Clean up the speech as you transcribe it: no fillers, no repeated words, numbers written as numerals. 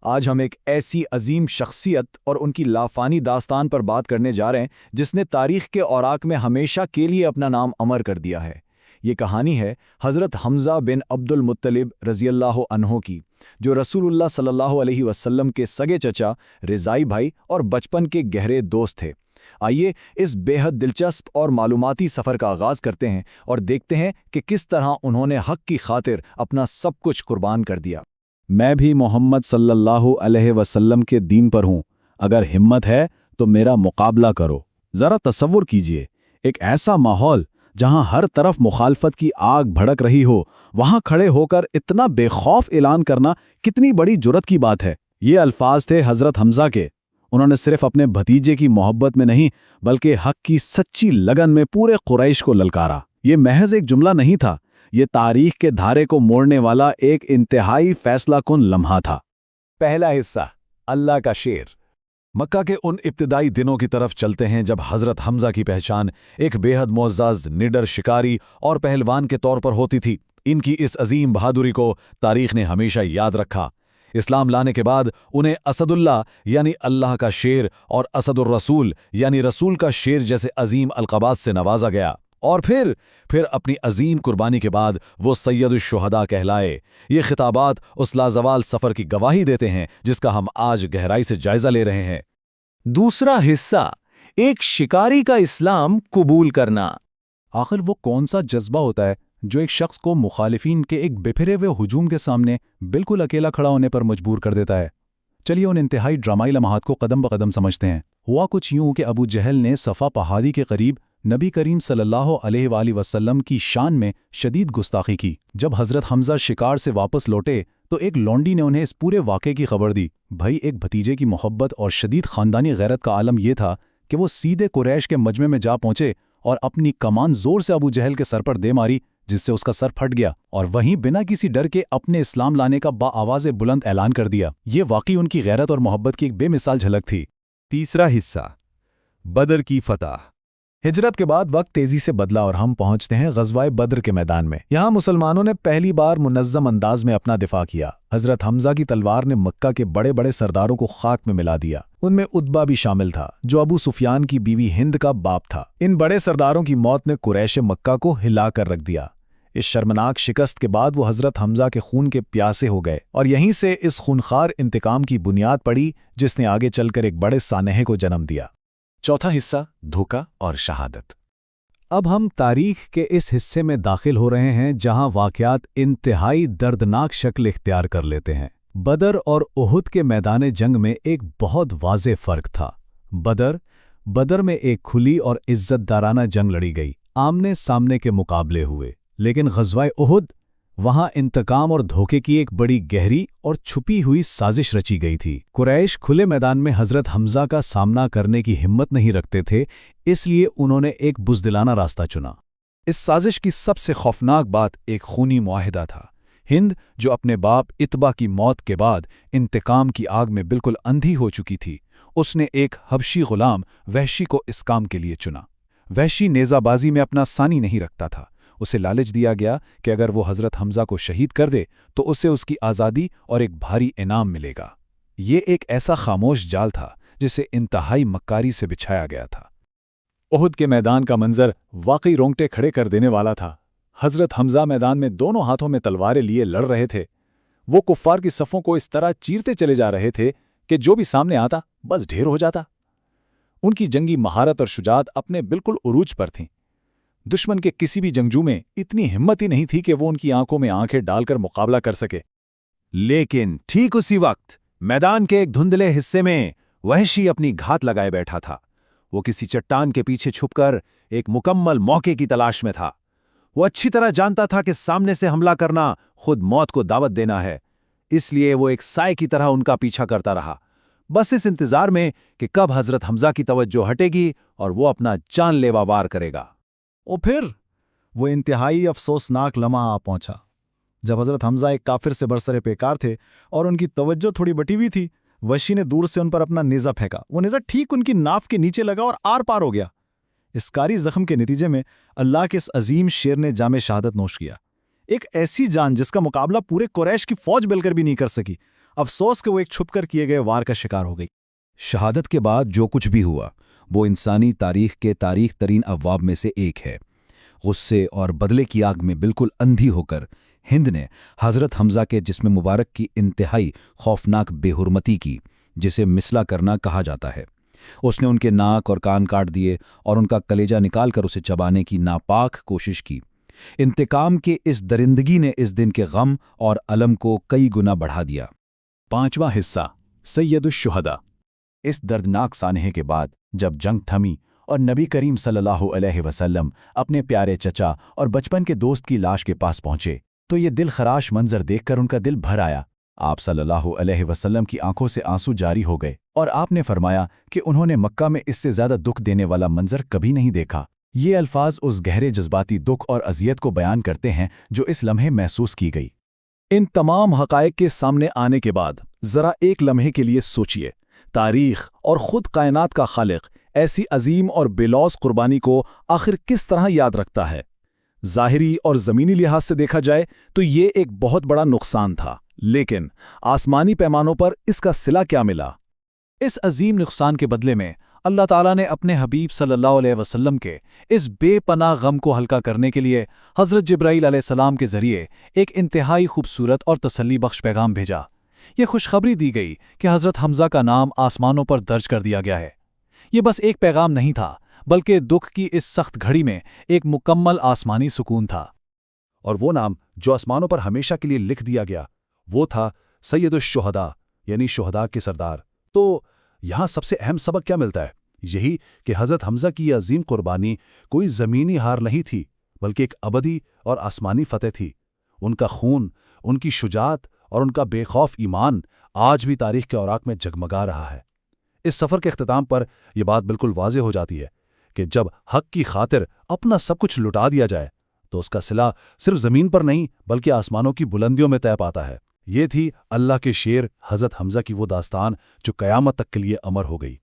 آج ہم ایک ایسی عظیم شخصیت اور ان کی لافانی داستان پر بات کرنے جا رہے ہیں جس نے تاریخ کے اوراق میں ہمیشہ کے لیے اپنا نام امر کر دیا ہے۔ یہ کہانی ہے حضرت حمزہ بن عبد المطلب رضی اللہ عنہ کی، جو رسول اللہ صلی اللہ علیہ وسلم کے سگے چچا، رضائی بھائی اور بچپن کے گہرے دوست تھے۔ آئیے اس بے حد دلچسپ اور معلوماتی سفر کا آغاز کرتے ہیں اور دیکھتے ہیں کہ کس طرح انہوں نے حق کی خاطر اپنا سب کچھ قربان کر دیا۔ میں بھی محمد صلی اللہ علیہ وسلم کے دین پر ہوں، اگر ہمت ہے تو میرا مقابلہ کرو۔ ذرا تصور کیجئے، ایک ایسا ماحول جہاں ہر طرف مخالفت کی آگ بھڑک رہی ہو، وہاں کھڑے ہو کر اتنا بے خوف اعلان کرنا کتنی بڑی جرأت کی بات ہے۔ یہ الفاظ تھے حضرت حمزہ کے۔ انہوں نے صرف اپنے بھتیجے کی محبت میں نہیں بلکہ حق کی سچی لگن میں پورے قریش کو للکارا۔ یہ محض ایک جملہ نہیں تھا، یہ تاریخ کے دھارے کو موڑنے والا ایک انتہائی فیصلہ کن لمحہ تھا۔ پہلا حصہ، اللہ کا شیر۔ مکہ کے ان ابتدائی دنوں کی طرف چلتے ہیں جب حضرت حمزہ کی پہچان ایک بے حد معزز، نڈر شکاری اور پہلوان کے طور پر ہوتی تھی۔ ان کی اس عظیم بہادری کو تاریخ نے ہمیشہ یاد رکھا۔ اسلام لانے کے بعد انہیں اسد اللہ یعنی اللہ کا شیر اور اسد الرسول یعنی رسول کا شیر جیسے عظیم القابات سے نوازا گیا، اور پھر اپنی عظیم قربانی کے بعد وہ سید الشہداء کہلائے۔ یہ خطابات اس لازوال سفر کی گواہی دیتے ہیں جس کا ہم آج گہرائی سے جائزہ لے رہے ہیں۔ دوسرا حصہ، ایک شکاری کا اسلام قبول کرنا۔ آخر وہ کون سا جذبہ ہوتا ہے جو ایک شخص کو مخالفین کے ایک بپھرے ہوئے ہجوم کے سامنے بالکل اکیلا کھڑا ہونے پر مجبور کر دیتا ہے؟ چلیے ان انتہائی ڈرامائی لمحات کو قدم بقدم سمجھتے ہیں۔ ہوا کچھ یوں کہ ابو جہل نے صفا پہاڑی کے قریب نبی کریم صلی اللہ علیہ وآلہ وسلم کی شان میں شدید گستاخی کی۔ جب حضرت حمزہ شکار سے واپس لوٹے تو ایک لونڈی نے انہیں اس پورے واقعے کی خبر دی۔ بھائی، ایک بھتیجے کی محبت اور شدید خاندانی غیرت کا عالم یہ تھا کہ وہ سیدھے قریش کے مجمع میں جا پہنچے اور اپنی کمان زور سے ابو جہل کے سر پر دے ماری، جس سے اس کا سر پھٹ گیا، اور وہیں بنا کسی ڈر کے اپنے اسلام لانے کا باآواز بلند اعلان کر دیا۔ یہ واقعی ان کی غیرت اور محبت کی ایک بے مثال جھلک تھی۔ تیسرا حصہ، بدر کی فتح۔ ہجرت کے بعد وقت تیزی سے بدلا اور ہم پہنچتے ہیں غزوہ بدر کے میدان میں۔ یہاں مسلمانوں نے پہلی بار منظم انداز میں اپنا دفاع کیا۔ حضرت حمزہ کی تلوار نے مکہ کے بڑے بڑے سرداروں کو خاک میں ملا دیا۔ ان میں عتبہ بھی شامل تھا، جو ابو سفیان کی بیوی ہند کا باپ تھا۔ ان بڑے سرداروں کی موت نے قریش مکہ کو ہلا کر رکھ دیا۔ اس شرمناک شکست کے بعد وہ حضرت حمزہ کے خون کے پیاسے ہو گئے، اور یہیں سے اس خونخوار انتقام کی بنیاد پڑی جس نے آگے چل کر ایک بڑے سانحے کو جنم دیا۔ چوتھا حصہ، دھوکہ اور شہادت۔ اب ہم تاریخ کے اس حصے میں داخل ہو رہے ہیں جہاں واقعات انتہائی دردناک شکل اختیار کر لیتے ہیں۔ بدر اور احد کے میدان جنگ میں ایک بہت واضح فرق تھا۔ بدر میں ایک کھلی اور عزت دارانہ جنگ لڑی گئی، آمنے سامنے کے مقابلے ہوئے، لیکن غزوہ احد، وہاں انتقام اور دھوکے کی ایک بڑی گہری اور چھپی ہوئی سازش رچی گئی تھی۔ قریش کھلے میدان میں حضرت حمزہ کا سامنا کرنے کی ہمت نہیں رکھتے تھے، اس لیے انہوں نے ایک بزدلانہ راستہ چنا۔ اس سازش کی سب سے خوفناک بات ایک خونی معاہدہ تھا۔ ہند، جو اپنے باپ عتبہ کی موت کے بعد انتقام کی آگ میں بالکل اندھی ہو چکی تھی، اس نے ایک حبشی غلام وحشی کو اس کام کے لیے چنا۔ وحشی نیزہ بازی میں اپنا ثانی نہیں رکھتا تھا۔ اسے لالچ دیا گیا کہ اگر وہ حضرت حمزہ کو شہید کر دے تو اسے اس کی آزادی اور ایک بھاری انعام ملے گا۔ یہ ایک ایسا خاموش جال تھا جسے انتہائی مکاری سے بچھایا گیا تھا۔ احد کے میدان کا منظر واقعی رونگٹے کھڑے کر دینے والا تھا۔ حضرت حمزہ میدان میں دونوں ہاتھوں میں تلواریں لیے لڑ رہے تھے۔ وہ کفار کی صفوں کو اس طرح چیرتے چلے جا رہے تھے کہ جو بھی سامنے آتا بس ڈھیر ہو جاتا۔ ان کی جنگی مہارت اور شجاعت اپنے بالکل عروج پر تھیں۔ دشمن کے کسی بھی جنگجو میں اتنی ہمت ہی نہیں تھی کہ وہ ان کی آنکھوں میں آنکھیں ڈال کر مقابلہ کر سکے۔ لیکن ٹھیک اسی وقت میدان کے ایک دھندلے حصے میں وحشی اپنی گھات لگائے بیٹھا تھا۔ وہ کسی چٹان کے پیچھے چھپ کر ایک مکمل موقع کی تلاش میں تھا۔ وہ اچھی طرح جانتا تھا کہ سامنے سے حملہ کرنا خود موت کو دعوت دینا ہے، اس لیے وہ ایک سائے کی طرح ان کا پیچھا کرتا رہا، بس اس انتظار میں کہ کب حضرت حمزہ کی توجہ ہٹے گی اور وہ اپنا جان لیوا وار کرے گا۔ اور پھر وہ انتہائی افسوسناک لمحہ آ پہنچا جب حضرت حمزہ ایک کافر سے برسر پیکار تھے اور ان کی توجہ تھوڑی بٹی ہوئی تھی۔ وحشی نے دور سے ان پر اپنا نیزہ پھینکا۔ وہ نیزہ ٹھیک ان کی ناف کے نیچے لگا اور آر پار ہو گیا۔ اس کاری زخم کے نتیجے میں اللہ کے اس عظیم شیر نے جام شہادت نوش کیا۔ ایک ایسی جان جس کا مقابلہ پورے قریش کی فوج مل کر بھی نہیں کر سکی۔ افسوس کہ وہ ایک چھپ کر کیے گئے وار کا شکار ہو گئی۔ شہادت کے بعد جو کچھ بھی ہوا وہ انسانی تاریخ کے تاریخ ترین ابواب میں سے ایک ہے۔ غصے اور بدلے کی آگ میں بالکل اندھی ہو کر ہند نے حضرت حمزہ کے جسم مبارک کی انتہائی خوفناک بے حرمتی کی، جسے مسلا کرنا کہا جاتا ہے۔ اس نے ان کے ناک اور کان کاٹ دیے اور ان کا کلیجہ نکال کر اسے چبانے کی ناپاک کوشش کی۔ انتقام کے اس درندگی نے اس دن کے غم اور الم کو کئی گنا بڑھا دیا۔ 5واں حصہ، سید الشہداء۔ اس دردناک سانحے کے بعد جب جنگ تھمی اور نبی کریم صلی اللہ علیہ وسلم اپنے پیارے چچا اور بچپن کے دوست کی لاش کے پاس پہنچے تو یہ دل خراش منظر دیکھ کر ان کا دل بھر آیا۔ آپ صلی اللہ علیہ وسلم کی آنکھوں سے آنسو جاری ہو گئے اور آپ نے فرمایا کہ انہوں نے مکہ میں اس سے زیادہ دکھ دینے والا منظر کبھی نہیں دیکھا۔ یہ الفاظ اس گہرے جذباتی دکھ اور اذیت کو بیان کرتے ہیں جو اس لمحے محسوس کی گئی۔ ان تمام حقائق کے سامنے آنے کے بعد ذرا ایک لمحے کے لیے سوچئے، تاریخ اور خود کائنات کا خالق ایسی عظیم اور بے لوث قربانی کو آخر کس طرح یاد رکھتا ہے؟ ظاہری اور زمینی لحاظ سے دیکھا جائے تو یہ ایک بہت بڑا نقصان تھا، لیکن آسمانی پیمانوں پر اس کا صلہ کیا ملا؟ اس عظیم نقصان کے بدلے میں اللہ تعالیٰ نے اپنے حبیب صلی اللہ علیہ وسلم کے اس بے پناہ غم کو ہلکا کرنے کے لیے حضرت جبرائیل علیہ السلام کے ذریعے ایک انتہائی خوبصورت اور تسلی بخش پیغام بھیجا۔ یہ خوشخبری دی گئی کہ حضرت حمزہ کا نام آسمانوں پر درج کر دیا گیا ہے۔ یہ بس ایک پیغام نہیں تھا، بلکہ دکھ کی اس سخت گھڑی میں ایک مکمل آسمانی سکون تھا۔ اور وہ نام جو آسمانوں پر ہمیشہ کے لیے لکھ دیا گیا وہ تھا سید الشہداء، یعنی شہداء کے سردار۔ تو یہاں سب سے اہم سبق کیا ملتا ہے؟ یہی کہ حضرت حمزہ کی یہ عظیم قربانی کوئی زمینی ہار نہیں تھی، بلکہ ایک ابدی اور آسمانی فتح تھی۔ ان کا خون، ان کی شجاعت اور ان کا بے خوف ایمان آج بھی تاریخ کے اوراق میں جگمگا رہا ہے۔ اس سفر کے اختتام پر یہ بات بالکل واضح ہو جاتی ہے کہ جب حق کی خاطر اپنا سب کچھ لٹا دیا جائے تو اس کا صلہ صرف زمین پر نہیں بلکہ آسمانوں کی بلندیوں میں طے پاتا ہے۔ یہ تھی اللہ کے شیر حضرت حمزہ کی وہ داستان جو قیامت تک کے لیے امر ہو گئی۔